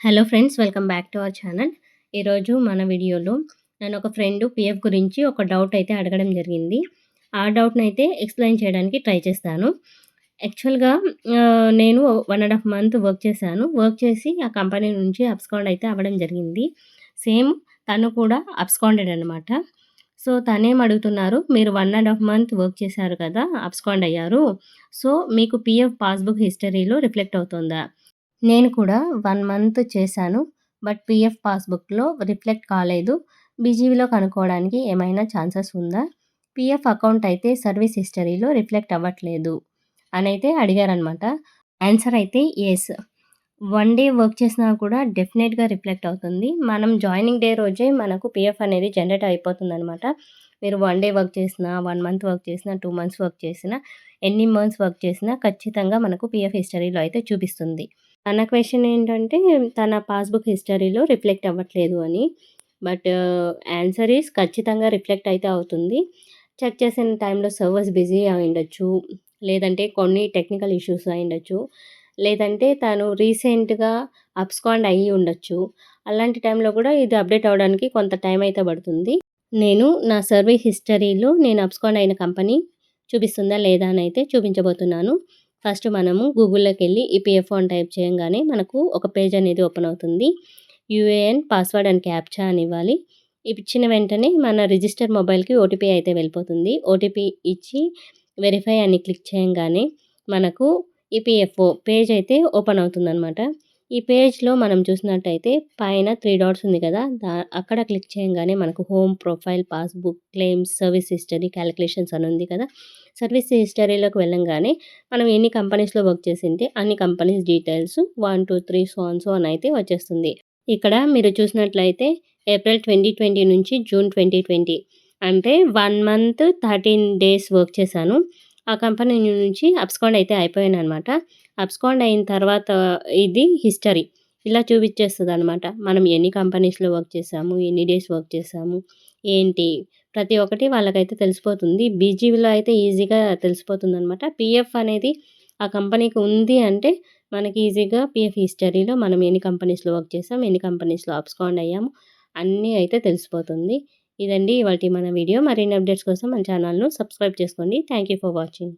Hello friends, welcome back to our channel. ఈరోజు మన వీడియోలో నన్ను ఒక ఫ్రెండ్ పీఎఫ్ గురించి ఒక డౌట్ అయితే అడగడం జరిగింది. ఆ డౌట్‌ని అయితే ఎక్స్‌ప్లెయిన్ చేయడానికి ట్రై చేస్తాను. యాక్చువల్‌గా నేను 1 ½ మంత్ వర్క్ చేశాను. వర్క్ చేసి ఆ కంపెనీ నుంచి అబ్స్కాండ్ అయితే అవ్వడం జరిగింది. సేమ్ తను కూడా అబ్స్కాండెడ్ అనమాట. సో, తనేం అడుగుతున్నారు, మీరు 1 ½ మంత్ వర్క్ చేశారు కదా! అబ్స్కాండ్ అయ్యారు. సో, మీకు పీఎఫ్ పాస్‌బుక్ హిస్టరీలో రిఫ్లెక్ట్ అవుతుందా? నేను కూడా 1 మంత్ చేశాను. బట్ పీఎఫ్ పాస్‌బుక్‌లో రిఫ్లెక్ట్ కాలేదు. బీజీవీలో కనుక్కోవడానికి ఏమైనా ఛాన్సెస్ ఉందా? పీఎఫ్ అకౌంట్ అయితే సర్వీస్ హిస్టరీలో రిఫ్లెక్ట్ అవ్వట్లేదు అనైతే అడిగారనమాట. ఆన్సర్ అయితే యెస్. 1 డే వర్క్ చేసినా కూడా డెఫినెట్‌గా రిఫ్లెక్ట్ అవుతుంది. మనం జాయినింగ్ డే రోజే మనకు పీఎఫ్ అనేది జనరేట్ అయిపోతుందనమాట. మీరు 1 డే వర్క్ చేసినా, 1 మంత్ వర్క్ చేసినా, 2 మంత్స్ వర్క్ చేసినా, ఎన్ని మంత్స్ వర్క్ చేసినా ఖచ్చితంగా మనకు పీఎఫ్ హిస్టరీలో అయితే చూపిస్తుంది. తన క్వెషన్ ఏంటంటే, తన పాస్‌బుక్ హిస్టరీలో రిఫ్లెక్ట్ అవ్వట్లేదు అని. బట్ ఆన్సర్ ఈస్ ఖచ్చితంగా రిఫ్లెక్ట్ అయితే అవుతుంది. చెక్ చేసిన టైంలో సర్వర్స్ బిజీ అయ్యుండొచ్చు. లేదంటే కొన్ని టెక్నికల్ ఇష్యూస్ అయ్యుండొచ్చు. లేదంటే తను రీసెంట్‌గా అబ్స్కాండ్ అయ్యి ఉండొచ్చు. అలాంటి టైంలో కూడా ఇది అప్డేట్ అవ్వడానికి కొంత టైం అయితే పడుతుంది. నేను నా సర్వీస్ హిస్టరీలో నేను అబ్స్కాండ్ అయిన కంపెనీ చూపిస్తుందా లేదా అని అయితే చూపించబోతున్నాను. ఫస్ట్ మనము గూగుల్‌లోకెళ్ళి ఈపీఎఫ్ఓ అని టైప్ చేయంగానే మనకు ఒక పేజ్ అనేది ఓపెన్ అవుతుంది. యూఏఎన్, పాస్వర్డ్ అండ్ క్యాప్చా అని ఇవ్వాలి. ఇచ్చిన వెంటనే మన రిజిస్టర్ మొబైల్‌కి ఓటీపీ అయితే వెళ్ళిపోతుంది. ఓటీపీ ఇచ్చి వెరిఫై అని క్లిక్ చేయంగానే మనకు ఈపీఎఫ్ఓ పేజ్ అయితే ఓపెన్ అవుతుందనమాట. ఈ పేజ్‌లో మనం చూసినట్టయితే పైన 3 డాట్స్ ఉంది కదా! అక్కడ క్లిక్ చేయంగానే మనకు home, profile, passbook, claims, service history, calculations అని ఉంది కదా! సర్వీస్ హిస్టరీలోకి వెళ్ళంగానే మనం ఎన్ని కంపెనీస్‌లో వర్క్ చేసింటే అన్ని కంపెనీస్ డీటెయిల్స్ 1, 2, 3 సో ఆన్ అయితే వచ్చేస్తుంది. ఇక్కడ మీరు చూసినట్లయితే ఏప్రిల్ 2020 నుంచి జూన్ 2020 అంటే 1 మంత్ 13 డేస్ వర్క్ చేశాను. ఆ కంపెనీ నుంచి అబ్స్కాండ్ అయితే అయిపోయాననమాట. అబ్స్కాండ్ అయిన తర్వాత ఇది హిస్టరీ ఇలా చూపిచ్చేస్తదనమాట. మనం ఎన్ని కంపెనీస్‌లో వర్క్ చేశాము, ఎన్ని డేస్ వర్క్ చేశాము, ఏంటి ప్రతి ఒక్కటి వాళ్ళకైతే తెలిసిపోతుంది. బీజీవీలో అయితే ఈజీగా తెలిసిపోతుందనమాట. పీఎఫ్ అనేది ఆ కంపెనీకి ఉంది అంటే మనకి ఈజీగా పీఎఫ్ హిస్టరీలో మనం ఎన్ని కంపెనీస్‌లో వర్క్ చేసాం, ఎన్ని కంపెనీస్‌లో అబ్స్కాండ్ అయ్యాము అన్నీ అయితే తెలిసిపోతుంది. ఇదండి ఇవాల్టి మన వీడియో. మరిన్ని అప్డేట్స్ కోసం మన ఛానల్‌ను సబ్స్క్రైబ్ చేసుకోండి. Thank you for watching.